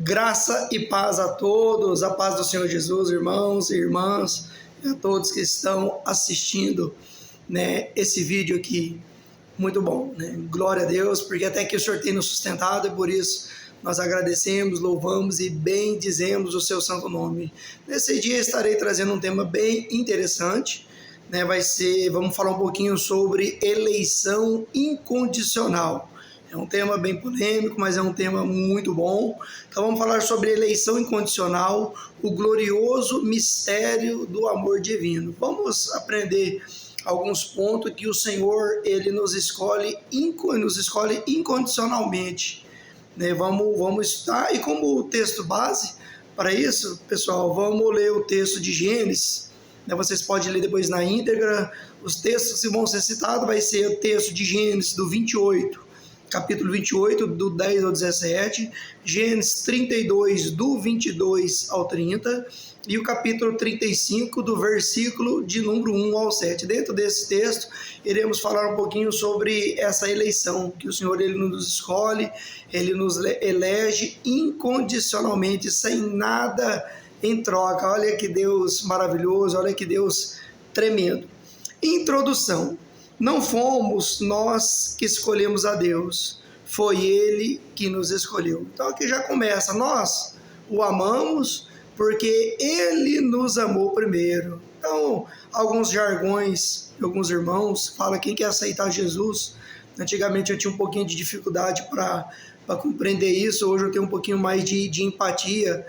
Graça e paz a todos, a paz do Senhor Jesus, irmãos e irmãs, e a todos que estão assistindo, esse vídeo aqui. Muito bom, Glória a Deus, porque até que o Senhor tem nos sustentado e por isso nós agradecemos, louvamos e bendizemos o seu santo nome. Nesse dia estarei trazendo um tema bem interessante, vamos falar um pouquinho sobre eleição incondicional. É um tema bem polêmico, mas é um tema muito bom. Então vamos falar sobre eleição incondicional, o glorioso mistério do amor divino. Vamos aprender alguns pontos que o Senhor ele nos escolhe incondicionalmente. Vamos estudar, e como texto base para isso, pessoal, vamos ler o texto de Gênesis. Vocês podem ler depois na íntegra. Os textos que vão ser citados vai ser o texto de Gênesis do 28, capítulo 28, do 10 ao 17, Gênesis 32, do 22 ao 30, e o capítulo 35, do versículo de número 1 ao 7. Dentro desse texto, iremos falar um pouquinho sobre essa eleição, que o Senhor ele nos escolhe, ele nos elege incondicionalmente, sem nada em troca. Olha que Deus maravilhoso, olha que Deus tremendo. Introdução. Não fomos nós que escolhemos a Deus, foi Ele que nos escolheu. Então aqui já começa, nós o amamos porque Ele nos amou primeiro. Então, alguns jargões, alguns irmãos falam quem quer aceitar Jesus. Antigamente eu tinha um pouquinho de dificuldade para compreender isso, hoje eu tenho um pouquinho mais de empatia,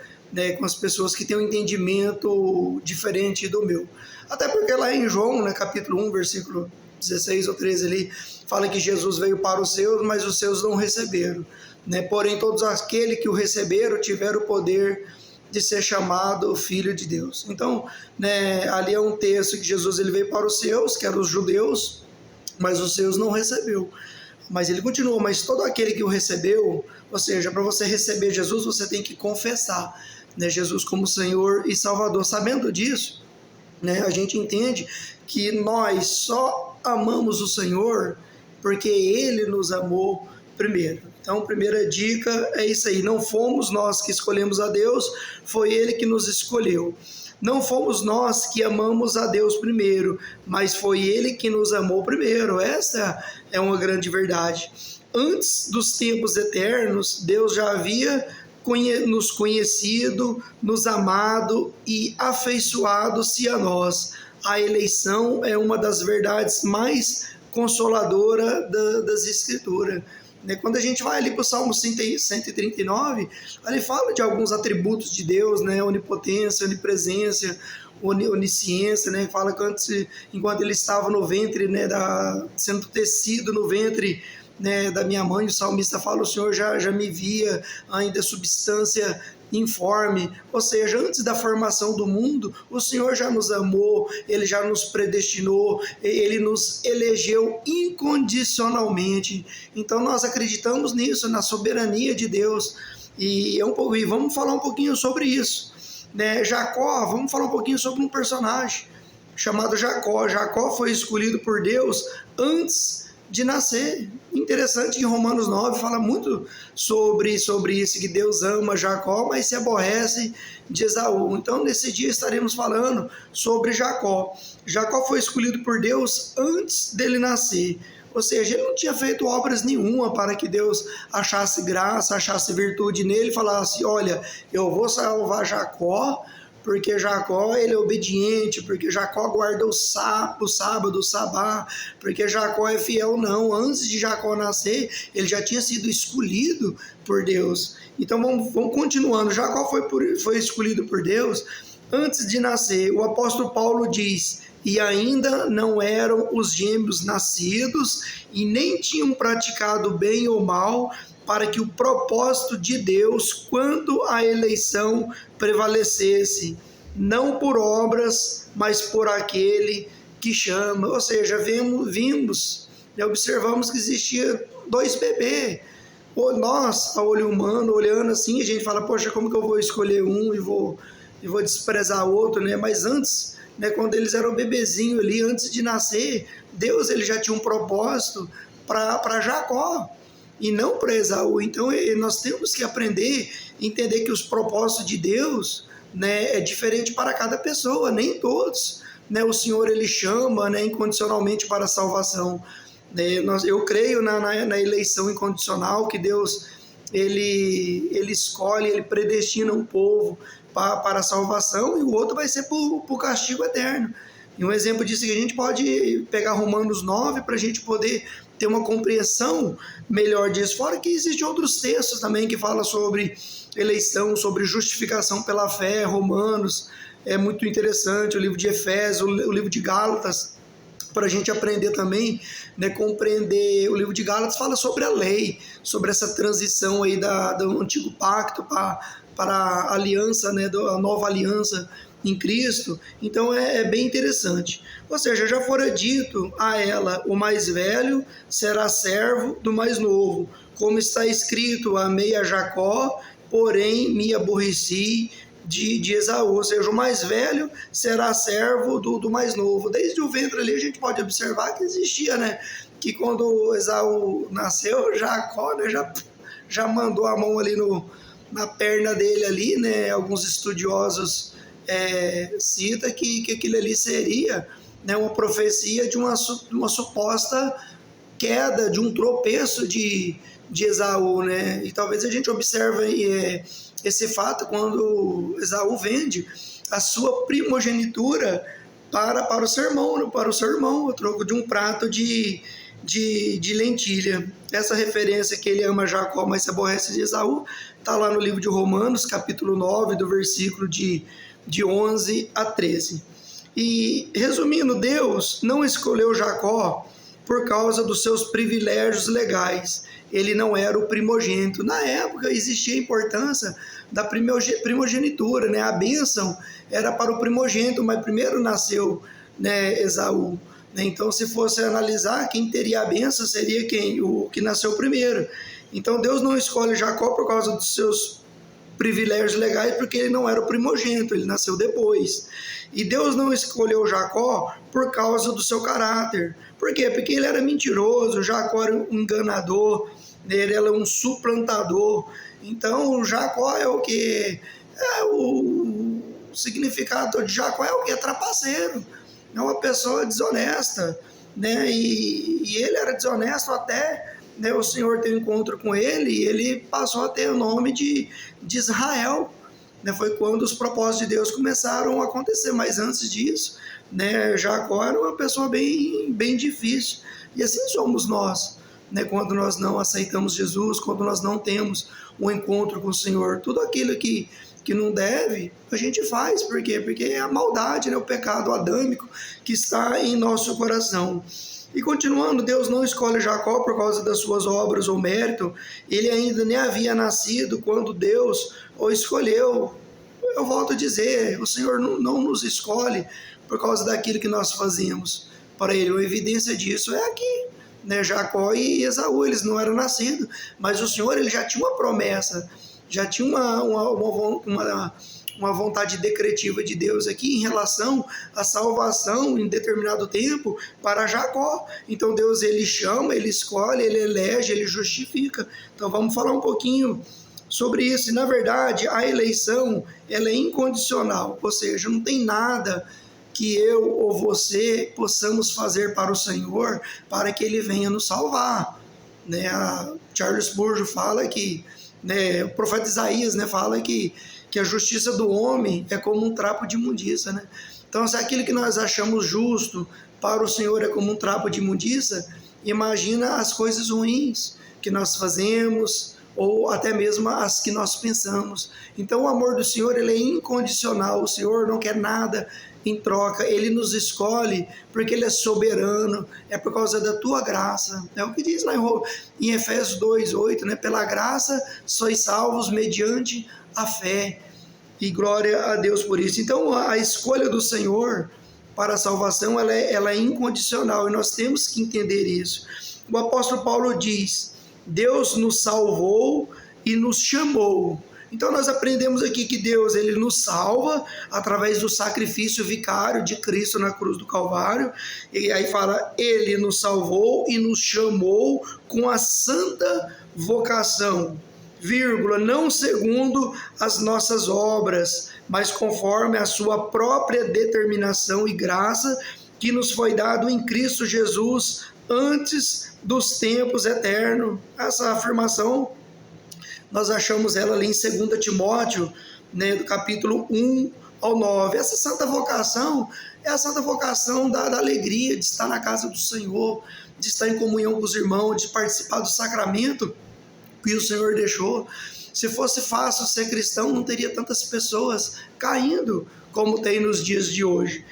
com as pessoas que têm um entendimento diferente do meu. Até porque lá em João, capítulo 1, versículo 16 ou 13 ali, fala que Jesus veio para os seus, mas os seus não receberam. Porém, todos aqueles que o receberam tiveram o poder de ser chamado Filho de Deus. Então, ali é um texto que Jesus ele veio para os seus, que eram os judeus, mas os seus não recebeu. Mas ele continua, mas todo aquele que o recebeu, ou seja, para você receber Jesus, você tem que confessar, Jesus como Senhor e Salvador. Sabendo disso, a gente entende que nós só amamos o Senhor porque Ele nos amou primeiro. Então, primeira dica é isso aí, não fomos nós que escolhemos a Deus, foi Ele que nos escolheu. Não fomos nós que amamos a Deus primeiro, mas foi Ele que nos amou primeiro. Essa é uma grande verdade. Antes dos tempos eternos, Deus já havia nos conhecido, nos amado e afeiçoado-se a nós. A eleição é uma das verdades mais consoladoras das Escrituras. Quando a gente vai ali para o Salmo 139, ali fala de alguns atributos de Deus, onipotência, onipresença, onisciência, fala que enquanto ele estava no ventre, sendo tecido no ventre, da minha mãe, o salmista fala, o Senhor já me via ainda substância informe, ou seja, antes da formação do mundo, o Senhor já nos amou, Ele já nos predestinou, Ele nos elegeu incondicionalmente. Então nós acreditamos nisso, na soberania de Deus, e vamos falar um pouquinho sobre isso. Jacó, vamos falar um pouquinho sobre um personagem chamado Jacó. Jacó foi escolhido por Deus antes de nascer. Interessante que em Romanos 9 fala muito sobre isso, que Deus ama Jacó, mas se aborrece de Esaú. Então nesse dia estaremos falando sobre Jacó. Jacó foi escolhido por Deus antes dele nascer, ou seja, ele não tinha feito obras nenhuma para que Deus achasse graça, achasse virtude nele e falasse, olha, eu vou salvar Jacó, porque Jacó ele é obediente, porque Jacó guarda o sábado, o sabá, porque Jacó é fiel. Não, antes de Jacó nascer, ele já tinha sido escolhido por Deus. Então vamos continuando, Jacó foi escolhido por Deus antes de nascer. O apóstolo Paulo diz, e ainda não eram os gêmeos nascidos, e nem tinham praticado bem ou mal, para que o propósito de Deus quanto à eleição prevalecesse, não por obras, mas por aquele que chama. Ou seja, vimos, observamos que existia dois bebês. Nós, a olho humano, olhando assim, a gente fala, poxa, como que eu vou escolher um e vou desprezar o outro, Mas antes, quando eles eram bebezinho ali, antes de nascer, Deus ele já tinha um propósito para Jacó. e não para Esaú. Então nós temos que aprender a entender que os propósitos de Deus, né, é diferente para cada pessoa, nem todos, né, o Senhor ele chama, né, incondicionalmente para a salvação. Eu creio na eleição incondicional, que Deus ele escolhe, ele predestina um povo para a salvação, e o outro vai ser para o castigo eterno. E um exemplo disso que a gente pode pegar Romanos 9 para a gente poder ter uma compreensão melhor disso. Fora que existem outros textos também que falam sobre eleição, sobre justificação pela fé. Romanos é muito interessante, o livro de Efésios, o livro de Gálatas, para a gente aprender também, né, compreender. O livro de Gálatas fala sobre a lei, sobre essa transição aí do antigo pacto para a aliança, né, a nova aliança em Cristo. Então é bem interessante. Ou seja, já fora dito a ela: o mais velho será servo do mais novo, como está escrito: amei a Jacó, porém me aborreci de Esaú. Ou seja, o mais velho será servo do mais novo. Desde o ventre ali a gente pode observar que existia, né, que quando Esaú nasceu, Jacó, né, já mandou a mão ali na perna dele ali, né. Alguns estudiosos cita que aquilo ali seria, né, uma profecia de uma suposta queda, de um tropeço de Esaú, né? E talvez a gente observe esse fato quando Esaú vende a sua primogenitura para o seu irmão, a troco de um prato de lentilha. Essa referência que ele ama Jacó, mas se aborrece de Esaú, está lá no livro de Romanos, capítulo 9, do versículo de 11 a 13. E, resumindo, Deus não escolheu Jacó por causa dos seus privilégios legais. Ele não era o primogênito. Na época existia a importância da primogenitura, né? A bênção era para o primogênito, mas primeiro nasceu, né, Esaú. Então, se fosse analisar, quem teria a bênção seria quem? O que nasceu primeiro. Então, Deus não escolhe Jacó por causa dos seus privilégios legais, porque ele não era o primogênito, ele nasceu depois. E Deus não escolheu Jacó por causa do seu caráter. Por quê? Porque ele era mentiroso, Jacó era um enganador, ele era um suplantador. Então, Jacó é o que? O significado de Jacó é o que? É trapaceiro, é uma pessoa desonesta, né? E ele era desonesto até, né, o Senhor ter um encontro com ele, e ele passou a ter o nome de Israel, né? Foi quando os propósitos de Deus começaram a acontecer, mas antes disso, né, Jacó era uma pessoa bem difícil. E assim somos nós, né? Quando nós não aceitamos Jesus, quando nós não temos um encontro com o Senhor, tudo aquilo que não deve, a gente faz. Por quê? Porque é a maldade, né, o pecado adâmico que está em nosso coração. E continuando, Deus não escolhe Jacó por causa das suas obras ou mérito. Ele ainda nem havia nascido quando Deus o escolheu. Eu volto a dizer, o Senhor não nos escolhe por causa daquilo que nós fazemos para Ele. Uma evidência disso é aqui, né? Jacó e Esaú, eles não eram nascidos, mas o Senhor ele já tinha uma promessa, já tinha uma vontade decretiva de Deus aqui em relação à salvação em determinado tempo para Jacó. Então Deus ele chama, ele escolhe, ele elege, ele justifica. Então vamos falar um pouquinho sobre isso. E na verdade a eleição ela é incondicional, ou seja, não tem nada que eu ou você possamos fazer para o Senhor para que Ele venha nos salvar, né? A Charles Spurgeon fala que, né, o profeta Isaías, né, fala que a justiça do homem é como um trapo de imundícia, né? Então, se aquilo que nós achamos justo para o Senhor é como um trapo de imundícia, imagina as coisas ruins que nós fazemos, ou até mesmo as que nós pensamos. Então, o amor do Senhor ele é incondicional. O Senhor não quer nada em troca, Ele nos escolhe porque Ele é soberano, é por causa da tua graça. É o que diz lá em Efésios 2:8, né? Pela graça sois salvos mediante a fé, e glória a Deus por isso. Então a escolha do Senhor para a salvação ela é incondicional, e nós temos que entender isso. O apóstolo Paulo diz: Deus nos salvou e nos chamou. Então nós aprendemos aqui que Deus ele nos salva através do sacrifício vicário de Cristo na cruz do Calvário. E aí fala, Ele nos salvou e nos chamou com a santa vocação, vírgula, não segundo as nossas obras, mas conforme a sua própria determinação e graça, que nos foi dado em Cristo Jesus antes dos tempos eternos. Essa afirmação, nós achamos ela ali em 2 Timóteo, né, do capítulo 1 ao 9. Essa santa vocação é a santa vocação da alegria de estar na casa do Senhor, de estar em comunhão com os irmãos, de participar do sacramento que o Senhor deixou. Se fosse fácil ser cristão, não teria tantas pessoas caindo como tem nos dias de hoje.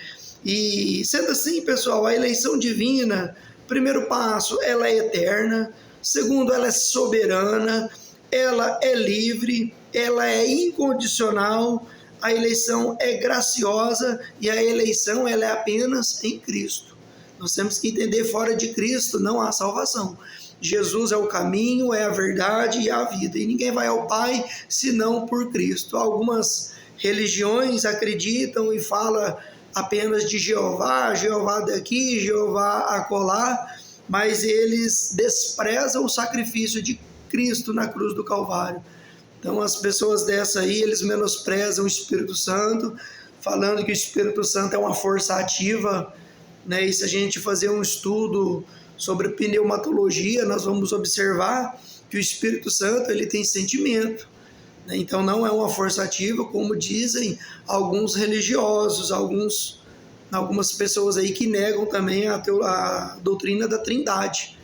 E sendo assim, pessoal, a eleição divina, primeiro passo, ela é eterna. Segundo, ela é soberana, ela é livre, ela é incondicional. A eleição é graciosa e a eleição ela é apenas em Cristo. Nós temos que entender, fora de Cristo não há salvação. Jesus é o caminho, é a verdade e a vida. E ninguém vai ao Pai senão por Cristo. Algumas religiões acreditam e falam apenas de Jeová, Jeová daqui, Jeová acolá, mas eles desprezam o sacrifício de Cristo na cruz do Calvário. Então as pessoas dessa aí, eles menosprezam o Espírito Santo, falando que o Espírito Santo é uma força ativa, né? E se a gente fazer um estudo sobre pneumatologia, nós vamos observar que o Espírito Santo ele tem sentimento, né? Então não é uma força ativa, como dizem alguns religiosos, algumas pessoas aí que negam também a doutrina da Trindade.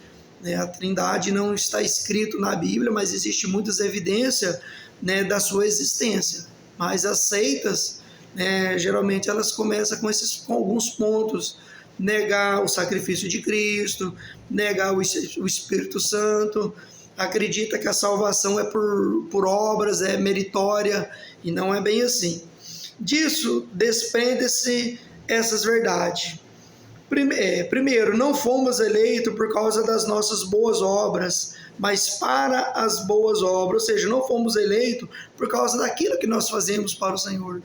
A Trindade não está escrito na Bíblia, mas existe muitas evidências, né, da sua existência. Mas as seitas, né, geralmente elas começam com alguns pontos: negar o sacrifício de Cristo, negar o Espírito Santo, acredita que a salvação é por obras, é meritória, e não é bem assim. Disso desprende-se essas verdades. Primeiro, não fomos eleitos por causa das nossas boas obras, mas para as boas obras, ou seja, não fomos eleitos por causa daquilo que nós fazemos para o Senhor.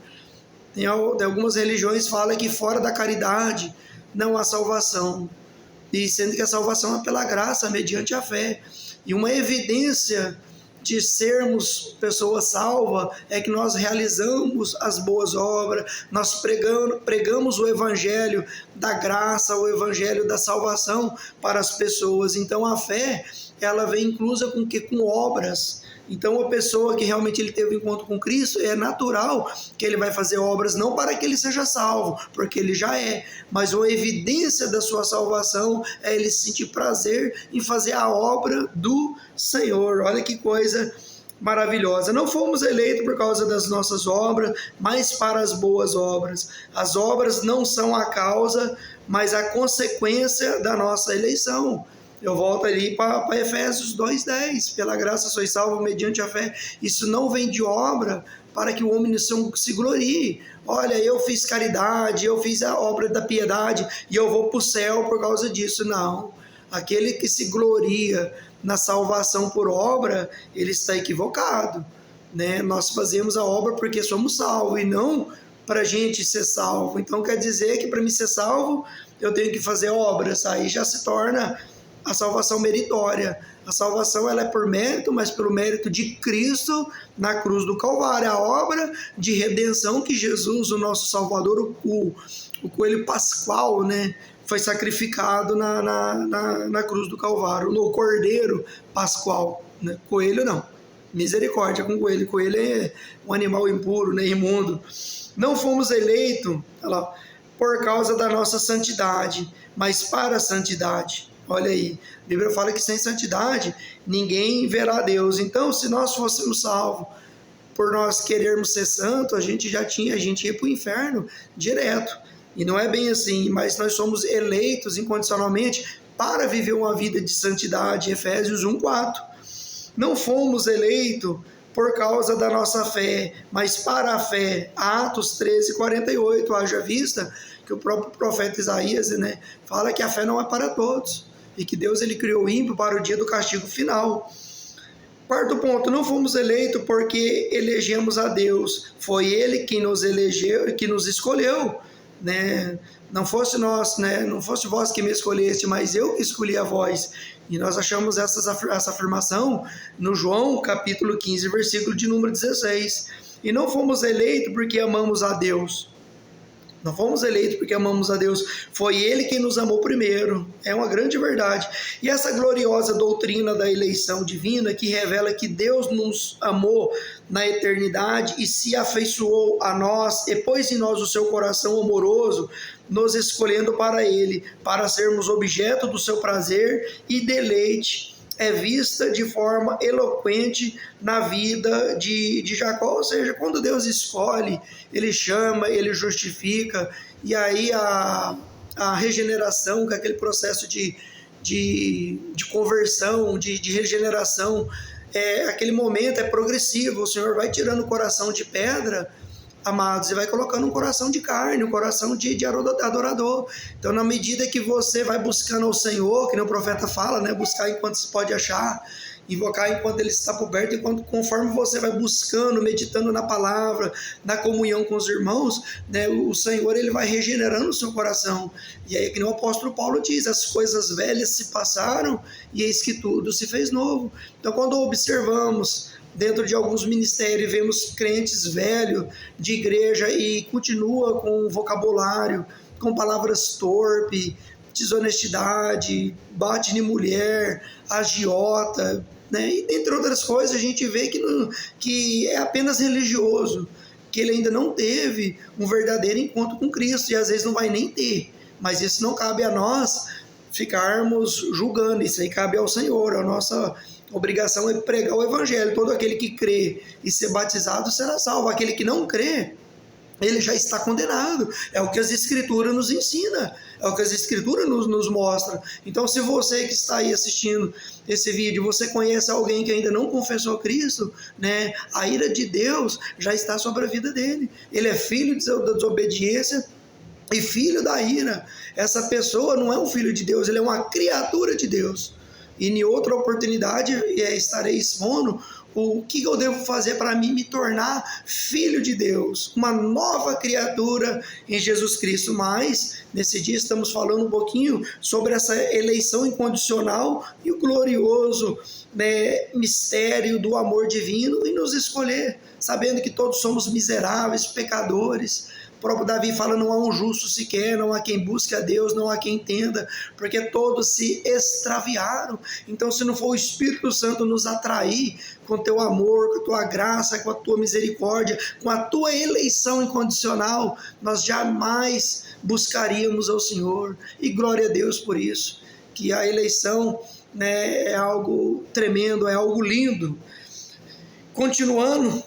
Tem algumas religiões que falam que fora da caridade não há salvação, e sendo que a salvação é pela graça, mediante a fé. E uma evidência de sermos pessoas salvas é que nós realizamos as boas obras, nós pregamos o evangelho da graça, o evangelho da salvação para as pessoas. Então a fé, ela vem inclusa com obras. Então a pessoa que realmente ele teve um encontro com Cristo, é natural que ele vai fazer obras, não para que ele seja salvo, porque ele já é, mas uma evidência da sua salvação é ele sentir prazer em fazer a obra do Senhor. Olha que coisa maravilhosa. Não fomos eleitos por causa das nossas obras, mas para as boas obras. As obras não são a causa, mas a consequência da nossa eleição. Eu volto ali para Efésios 2,10. Pela graça sois salvos mediante a fé. Isso não vem de obra para que o homem se glorie. Olha, eu fiz caridade, eu fiz a obra da piedade e eu vou para o céu por causa disso. Não. Aquele que se gloria na salvação por obra, ele está equivocado, né? Nós fazemos a obra porque somos salvos e não para a gente ser salvo. Então quer dizer que para mim ser salvo eu tenho que fazer obras. Aí já se torna a salvação meritória. A salvação ela é por mérito, mas pelo mérito de Cristo na cruz do Calvário. A obra de redenção que Jesus, o nosso Salvador, o coelho pascual, né, foi sacrificado na cruz do Calvário, no cordeiro pascual, né? Coelho não, misericórdia com coelho. Coelho é um animal impuro, né, imundo. Não fomos eleitos, olha lá, por causa da nossa santidade, mas para a santidade. Olha aí, a Bíblia fala que sem santidade ninguém verá Deus. Então, se nós fôssemos salvos por nós querermos ser santo, a gente ia para o inferno direto. E não é bem assim, mas nós somos eleitos incondicionalmente para viver uma vida de santidade. Efésios 1,4. Não fomos eleitos por causa da nossa fé, mas para a fé. Atos 13:48. Haja vista que o próprio profeta Isaías, né, fala que a fé não é para todos e que Deus ele criou o ímpio para o dia do castigo final. Quarto ponto, não fomos eleitos porque elegemos a Deus. Foi Ele quem nos elegeu e que nos escolheu. né? Não fosse nós, né? Não fosse vós que me escolheste, mas eu que escolhi a vós. E nós achamos essa afirmação no João, capítulo 15, versículo de número 16. E não fomos eleitos porque amamos a Deus. Não fomos eleitos porque amamos a Deus. Foi Ele quem nos amou primeiro. É uma grande verdade. E essa gloriosa doutrina da eleição divina que revela que Deus nos amou na eternidade e se afeiçoou a nós e pôs em nós o seu coração amoroso, nos escolhendo para Ele, para sermos objeto do seu prazer e deleite, é vista de forma eloquente na vida de Jacó. Ou seja, quando Deus escolhe, Ele chama, Ele justifica, e aí a regeneração, que é aquele processo de conversão, de regeneração, aquele momento é progressivo. O Senhor vai tirando o coração de pedra, amados, e vai colocando um coração de carne, um coração de adorador. Então, na medida que você vai buscando ao Senhor, que nem o profeta fala, né? Buscar enquanto se pode achar, invocar enquanto Ele está por perto, conforme você vai buscando, meditando na palavra, na comunhão com os irmãos, né? O Senhor, Ele vai regenerando o seu coração. E aí, que nem o apóstolo Paulo diz, as coisas velhas se passaram e eis que tudo se fez novo. Então, quando observamos dentro de alguns ministérios, vemos crentes velhos de igreja e continua com vocabulário, com palavras torpe, desonestidade, bate em mulher, agiota, né? E entre outras coisas, a gente vê que é apenas religioso, que ele ainda não teve um verdadeiro encontro com Cristo, e às vezes não vai nem ter. Mas isso não cabe a nós ficarmos julgando, isso aí cabe ao Senhor. A nossa obrigação é pregar o evangelho. Todo aquele que crê e ser batizado será salvo. Aquele que não crê, ele já está condenado. É o que as escrituras nos ensina, é o que as escrituras nos mostram. Então, se você que está aí assistindo esse vídeo, você conhece alguém que ainda não confessou Cristo, né, a ira de Deus já está sobre a vida dele. Ele é filho da desobediência e filho da ira. Essa pessoa não é um filho de Deus, ele é uma criatura de Deus. E em outra oportunidade estarei expondo o que eu devo fazer para mim me tornar filho de Deus, uma nova criatura em Jesus Cristo. Mas nesse dia estamos falando um pouquinho sobre essa eleição incondicional e o glorioso, né, mistério do amor divino em nos escolher, sabendo que todos somos miseráveis, pecadores. O próprio Davi fala, não há um justo sequer, não há quem busque a Deus, não há quem entenda, porque todos se extraviaram. Então, se não for o Espírito Santo nos atrair com o teu amor, com a tua graça, com a tua misericórdia, com a tua eleição incondicional, nós jamais buscaríamos ao Senhor. E glória a Deus por isso, que a eleição, né, é algo tremendo, é algo lindo. Continuando,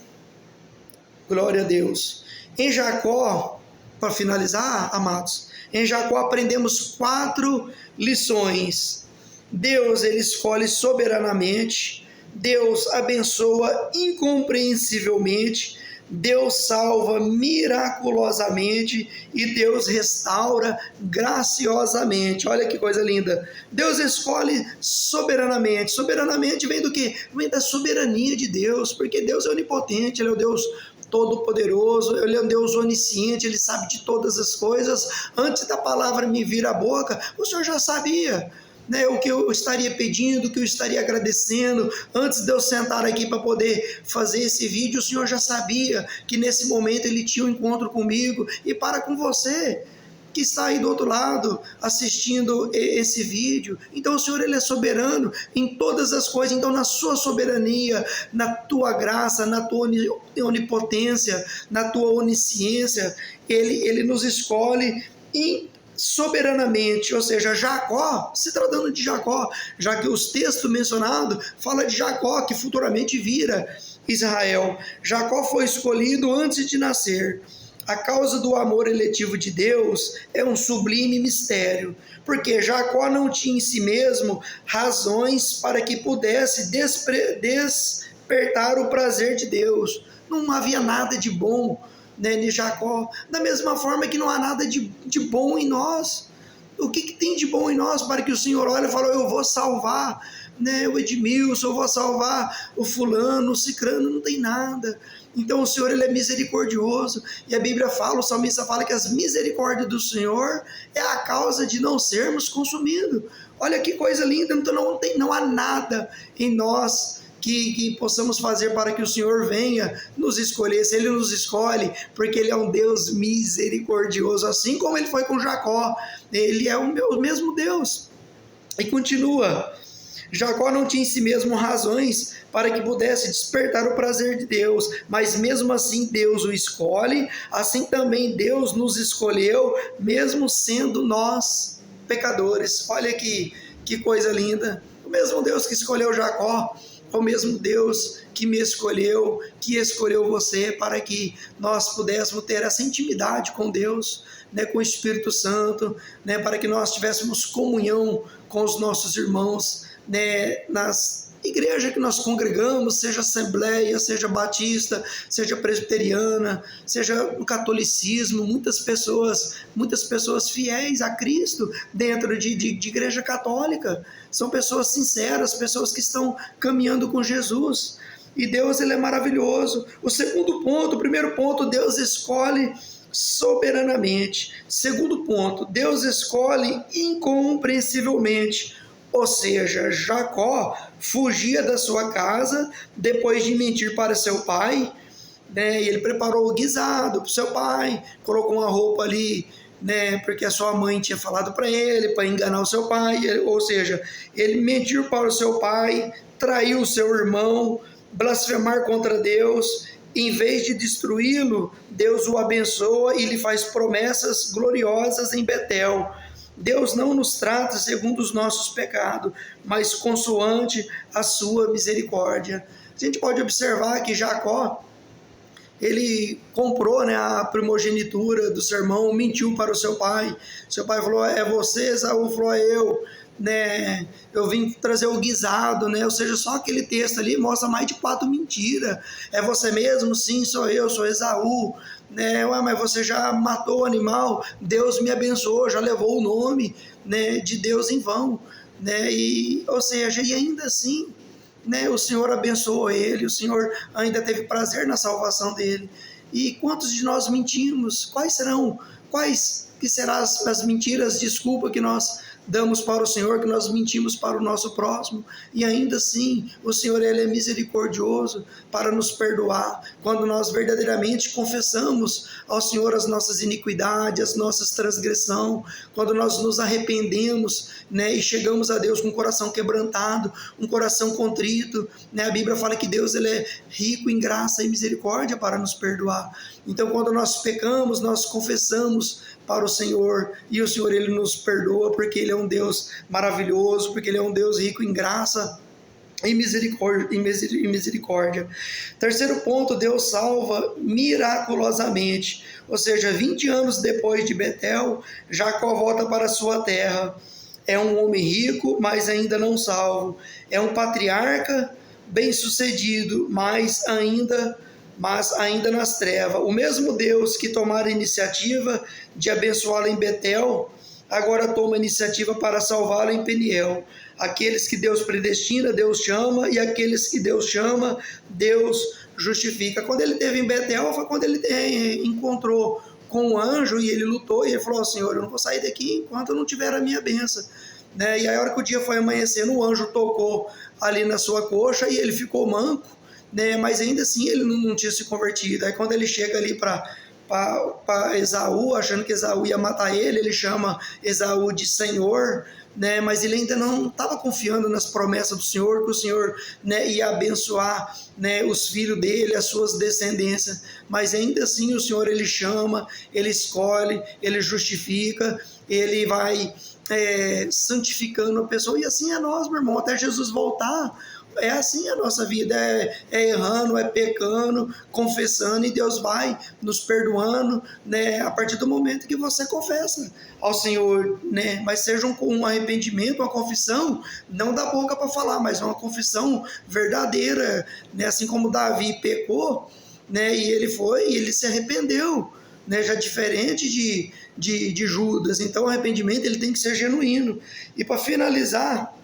glória a Deus. Em Jacó, para finalizar, amados, em Jacó aprendemos 4 lições. Deus, ele escolhe soberanamente, Deus abençoa incompreensivelmente, Deus salva miraculosamente e Deus restaura graciosamente. Olha que coisa linda. Deus escolhe soberanamente. Soberanamente vem do quê? Vem da soberania de Deus, porque Deus é onipotente, Ele é o Deus todo-poderoso, Ele é um Deus onisciente, Ele sabe de todas as coisas. Antes da palavra me vir à boca, o Senhor já sabia, né, o que eu estaria pedindo, o que eu estaria agradecendo. Antes de eu sentar aqui para poder fazer esse vídeo, o Senhor já sabia que nesse momento Ele tinha um encontro comigo e para com você que está aí do outro lado assistindo esse vídeo. Então o Senhor, Ele é soberano em todas as coisas. Então, na sua soberania, na tua graça, na tua onipotência, na tua onisciência, Ele nos escolhe soberanamente. Ou seja, Jacó, se tratando de Jacó, já que os textos mencionados falam de Jacó, que futuramente vira Israel. Jacó foi escolhido antes de nascer. A causa do amor eletivo de Deus é um sublime mistério, porque Jacó não tinha em si mesmo razões para que pudesse despertar o prazer de Deus. Não havia nada de bom, né, em Jacó, da mesma forma que não há nada de bom em nós. O que tem de bom em nós para que o Senhor olhe e fale, eu vou salvar, né, o Edmilson, eu vou salvar o fulano, o cicrano, não tem nada. Então o Senhor, ele é misericordioso, e a Bíblia fala, o salmista fala que as misericórdias do Senhor é a causa de não sermos consumidos. Olha que coisa linda, então não há nada em nós que possamos fazer para que o Senhor venha nos escolher. Se Ele nos escolhe, porque Ele é um Deus misericordioso, assim como Ele foi com Jacó, Ele é o mesmo Deus. E continua, Jacó não tinha em si mesmo razões para que pudesse despertar o prazer de Deus, mas mesmo assim Deus o escolhe, assim também Deus nos escolheu, mesmo sendo nós pecadores. Olha que coisa linda, o mesmo Deus que escolheu Jacó, é o mesmo Deus que me escolheu, que escolheu você, para que nós pudéssemos ter essa intimidade com Deus, né, com o Espírito Santo, né, para que nós tivéssemos comunhão com os nossos irmãos, né, nas igrejas que nós congregamos, seja Assembleia, seja Batista, seja Presbiteriana, seja no catolicismo, muitas pessoas fiéis a Cristo dentro de igreja católica, são pessoas sinceras, pessoas que estão caminhando com Jesus, e Deus, ele é maravilhoso. O primeiro ponto, Deus escolhe soberanamente. Segundo ponto, Deus escolhe incompreensivelmente. Ou seja, Jacó fugia da sua casa depois de mentir para seu pai, né? E ele preparou o guisado para o seu pai, colocou uma roupa ali, né? Porque a sua mãe tinha falado para ele, para enganar o seu pai. Ou seja, ele mentiu para o seu pai, traiu o seu irmão, blasfemar contra Deus. Em vez de destruí-lo, Deus o abençoa e lhe faz promessas gloriosas em Betel. Deus não nos trata segundo os nossos pecados, mas consoante a sua misericórdia. A gente pode observar que Jacó, ele comprou, né, a primogenitura do seu irmão, mentiu para o seu pai. Seu pai falou, é você, Esaú? Falou, é eu. Né, eu vim trazer o guisado, né? Ou seja, só aquele texto ali mostra mais de 4 mentiras. É você mesmo? Sim, sou eu, sou Esaú. Né? Ué, mas você já matou o animal, Deus me abençoou, já levou o nome, né, de Deus em vão, né? Ou seja, e ainda assim, né, o Senhor abençoou ele, o Senhor ainda teve prazer na salvação dele. E quantos de nós mentimos? Quais que serão as mentiras, desculpa, que nós damos para o Senhor, que nós mentimos para o nosso próximo, e ainda assim o Senhor, ele é misericordioso para nos perdoar, quando nós verdadeiramente confessamos ao Senhor as nossas iniquidades, as nossas transgressões, quando nós nos arrependemos, né, e chegamos a Deus com o coração quebrantado, um coração contrito, né? A Bíblia fala que Deus, ele é rico em graça e misericórdia para nos perdoar. Então, quando nós pecamos, nós confessamos para o Senhor, e o Senhor, ele nos perdoa, porque ele é um Deus maravilhoso, porque ele é um Deus rico em graça e misericórdia. Terceiro ponto, Deus salva miraculosamente. Ou seja, 20 anos depois de Betel, Jacó volta para sua terra. É um homem rico, mas ainda não salvo. É um patriarca bem-sucedido, mas ainda nas trevas. O mesmo Deus que tomara a iniciativa de abençoá-lo em Betel, agora toma a iniciativa para salvá-lo em Peniel. Aqueles que Deus predestina, Deus chama, e aqueles que Deus chama, Deus justifica. Quando ele esteve em Betel, foi quando ele encontrou com um anjo, e ele lutou, e ele falou, Senhor, eu não vou sair daqui enquanto eu não tiver a minha bênção. Né? E aí, a hora que o dia foi amanhecendo, o anjo tocou ali na sua coxa, e ele ficou manco, né? Mas ainda assim ele não tinha se convertido. Aí quando ele chega ali para Esaú, achando que Esaú ia matar ele, ele chama Esaú de Senhor, né? Mas ele ainda não estava confiando nas promessas do Senhor, que o Senhor, né, ia abençoar, né, os filhos dele, as suas descendências. Mas ainda assim o Senhor, ele chama, ele escolhe, ele justifica, ele vai santificando a pessoa. E assim é nós, meu irmão, até Jesus voltar. É assim a nossa vida, é errando, é pecando, confessando, e Deus vai nos perdoando, né, a partir do momento que você confessa ao Senhor, né, mas seja um arrependimento, uma confissão, não da boca para falar, mas uma confissão verdadeira, né, assim como Davi pecou, né, e ele se arrependeu, né, já diferente de Judas. Então o arrependimento, ele tem que ser genuíno. E para finalizar,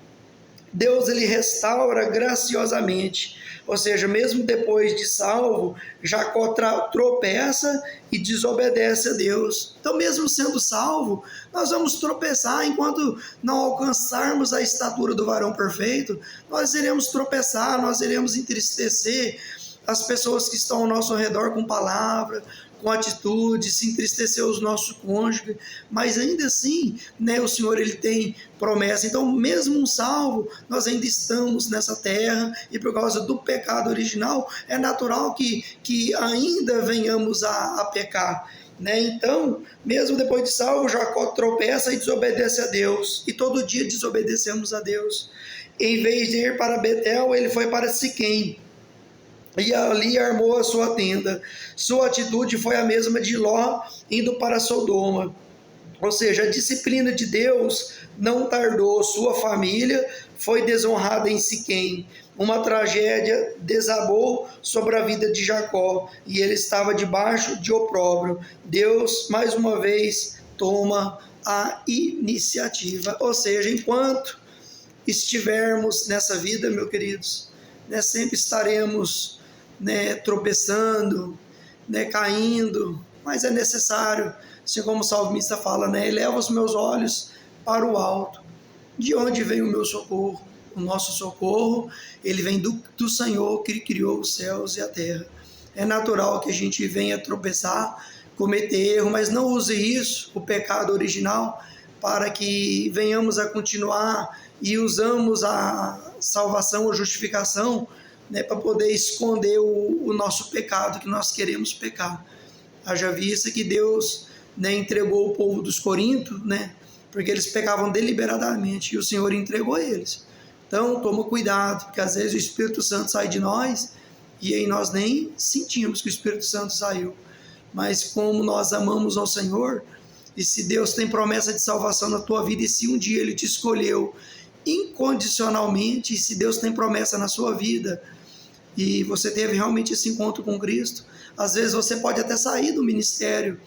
Deus ele restaura graciosamente. Ou seja, mesmo depois de salvo, Jacó tropeça e desobedece a Deus. Então, mesmo sendo salvo, nós vamos tropeçar enquanto não alcançarmos a estatura do varão perfeito. Nós iremos tropeçar, nós iremos entristecer as pessoas que estão ao nosso redor com palavra, com atitude, se entristecer os nossos cônjuges, mas ainda assim, né, o Senhor ele tem promessa. Então, mesmo um salvo, nós ainda estamos nessa terra, e por causa do pecado original, é natural que ainda venhamos a pecar. Né? Então, mesmo depois de salvo, Jacó tropeça e desobedece a Deus, e todo dia desobedecemos a Deus. Em vez de ir para Betel, ele foi para Siquém, e ali armou a sua tenda. Sua atitude foi a mesma de Ló indo para Sodoma. Ou seja, a disciplina de Deus não tardou. Sua família foi desonrada em Siquém. Uma tragédia desabou sobre a vida de Jacó, e ele estava debaixo de opróbrio. Deus, mais uma vez, toma a iniciativa. Ou seja, enquanto estivermos nessa vida, meus queridos, né, sempre estaremos, né, tropeçando, né, caindo, mas é necessário, assim como o salmista fala, né, eleva os meus olhos para o alto, de onde vem o meu socorro? O nosso socorro, ele vem do Senhor que criou os céus e a terra. É natural que a gente venha tropeçar, cometer erro, mas não use isso, o pecado original, para que venhamos a continuar e usamos a salvação, a justificação, né, para poder esconder o nosso pecado, que nós queremos pecar. Haja vista que Deus, né, entregou o povo dos Corintos, né, porque eles pecavam deliberadamente, e o Senhor entregou eles. Então, toma cuidado, porque às vezes o Espírito Santo sai de nós, e aí nós nem sentimos que o Espírito Santo saiu. Mas como nós amamos ao Senhor, e se Deus tem promessa de salvação na tua vida, e se um dia Ele te escolheu incondicionalmente, e se Deus tem promessa na sua vida, e você teve realmente esse encontro com Cristo, às vezes você pode até sair do ministério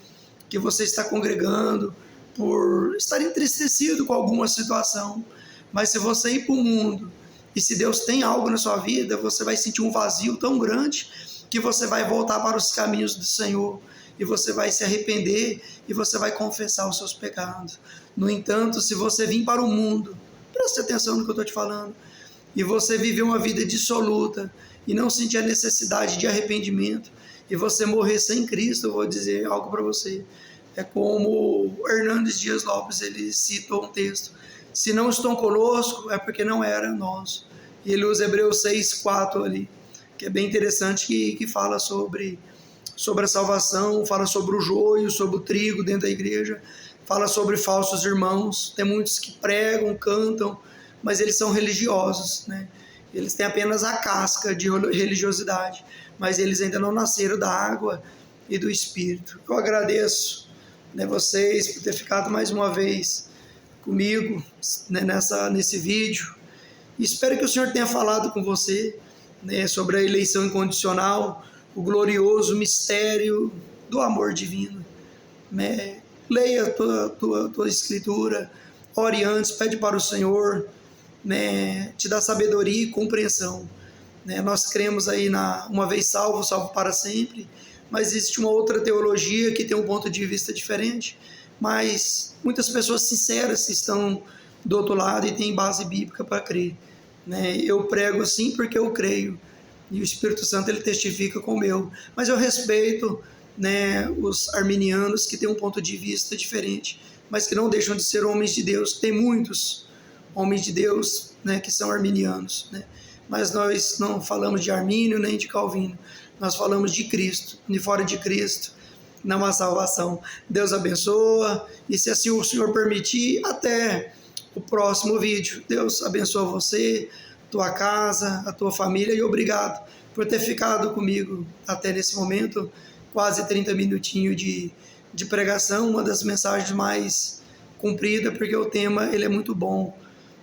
que você está congregando, por estar entristecido com alguma situação, mas se você ir para o mundo, e se Deus tem algo na sua vida, você vai sentir um vazio tão grande, que você vai voltar para os caminhos do Senhor, e você vai se arrepender, e você vai confessar os seus pecados. No entanto, se você vir para o mundo, preste atenção no que eu estou te falando, e você viver uma vida dissoluta, e não sentir a necessidade de arrependimento, e você morrer sem Cristo, eu vou dizer algo para você. É como Hernandes Dias Lopes, ele citou um texto: se não estão conosco, é porque não era nós. E ele usa Hebreus 6:4 ali, que é bem interessante, que fala sobre a salvação, fala sobre o joio, sobre o trigo dentro da igreja, fala sobre falsos irmãos. Tem muitos que pregam, cantam, mas eles são religiosos, né? Eles têm apenas a casca de religiosidade, mas eles ainda não nasceram da água e do Espírito. Eu agradeço, né, vocês por ter ficado mais uma vez comigo, né, nesse vídeo. E espero que o Senhor tenha falado com você, né, sobre a eleição incondicional, o glorioso mistério do amor divino. Né? Leia a tua escritura, ore antes, pede para o Senhor, né, te dá sabedoria e compreensão. Né? Nós cremos aí uma vez salvo, salvo para sempre, mas existe uma outra teologia que tem um ponto de vista diferente, mas muitas pessoas sinceras estão do outro lado e têm base bíblica para crer. Né? Eu prego assim porque eu creio, e o Espírito Santo ele testifica com o meu, mas eu respeito, né, os arminianos que têm um ponto de vista diferente, mas que não deixam de ser homens de Deus. Tem muitos homens de Deus, né, que são arminianos, né? Mas nós não falamos de Armínio nem de Calvino, nós falamos de Cristo, e fora de Cristo não há salvação. Deus abençoa, e se assim o Senhor permitir, até o próximo vídeo. Deus abençoa você, tua casa, a tua família, e obrigado por ter ficado comigo até nesse momento, quase 30 minutinhos de pregação, uma das mensagens mais compridas, porque o tema ele é muito bom.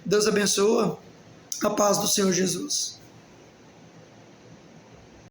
Deus abençoa, a paz do Senhor Jesus.